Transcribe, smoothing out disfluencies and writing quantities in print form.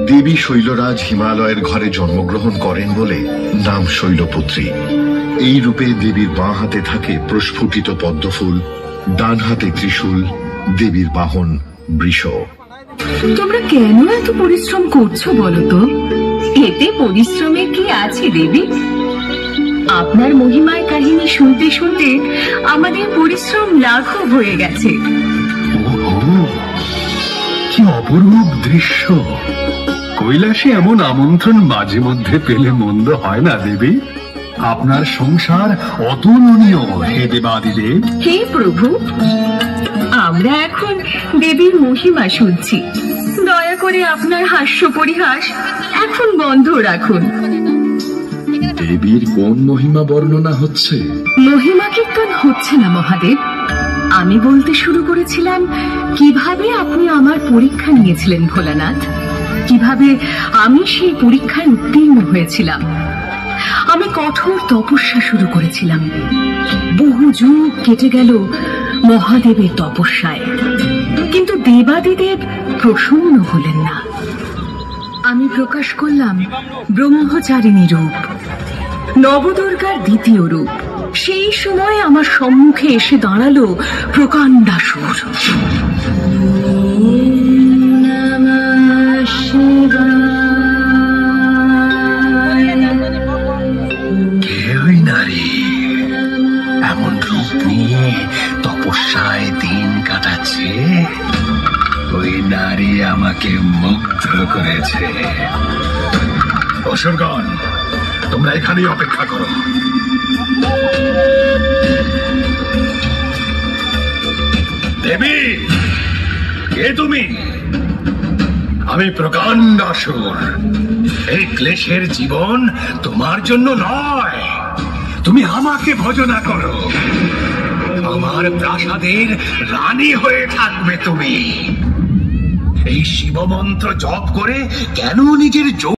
দেবী শৈলরাজ হিমালয়ের ঘরে জন্মগ্রহণ করেন বলে নাম শৈলপুত্রী। এই রূপে দেবীর বাঁ হাতে থাকে প্রস্ফুটিত পদ্মফুল, ডান হাতে ত্রিশূল, দেবীর বাহন বৃষ। তোমরা কেন এত পরিশ্রম করছো বলো তো? এতে পরিশ্রমের কি আছে দেবী? আপনার মহিমায় কাহিনী শুনতে শুনতে আমাদের পরিশ্রম লাঘব হয়ে গেছে। কি অপরূপ দৃশ্য! কৈলাসে এমন আমন্ত্রণ মাঝে মধ্যে পেলে মন্দ হয় না দেবী। আপনার সংসার অতুলনীয় হে দেবাদিদেব। হে প্রভু, আমরা এখন দেবীর মহিমা শুনছি। দয়া করে আপনার হাস্য পরিহাস এখন বন্ধ রাখুন। দেবীর কোন মহিমা বর্ণনা হচ্ছে? মহিমা কীর্তন হচ্ছে না মহাদেব। আমি বলতে শুরু করেছিলাম কিভাবে আপনি আমার পরীক্ষা নিয়েছিলেন ভোলানাথ, কিভাবে আমি সেই পরীক্ষায় উত্তীর্ণ হয়েছিলাম। আমি কঠোর তপস্যা শুরু করেছিলাম। বহু যুগ কেটে গেল মহাদেবের তপস্যায়, কিন্তু দেবাদিদেব প্রসন্ন হলেন না। আমি প্রকাশ করলাম ব্রহ্মচারিণী রূপ, নবদুর্গার দ্বিতীয় রূপ। সেই সময় আমার সম্মুখে এসে দাঁড়ালো প্রকাণ্ডাসুর। এমন রূপ নিয়ে তপস্যায় দিন কাটাচ্ছে। ওই নারী আমাকে মুগ্ধ করেছে। অসুরগণ, তোমরা এখানেই অপেক্ষা করো। দেবী, কে তুমি? আমি প্রকাণ্ডাসুর। এই ক্লেশের জীবন তোমার জন্য নয়। তুমি আমাকে ভজনা করো। আমার প্রাসাদের রানী হয়ে থাকবে তুমি। এই শিবমন্ত্র জপ করে কেন নিজের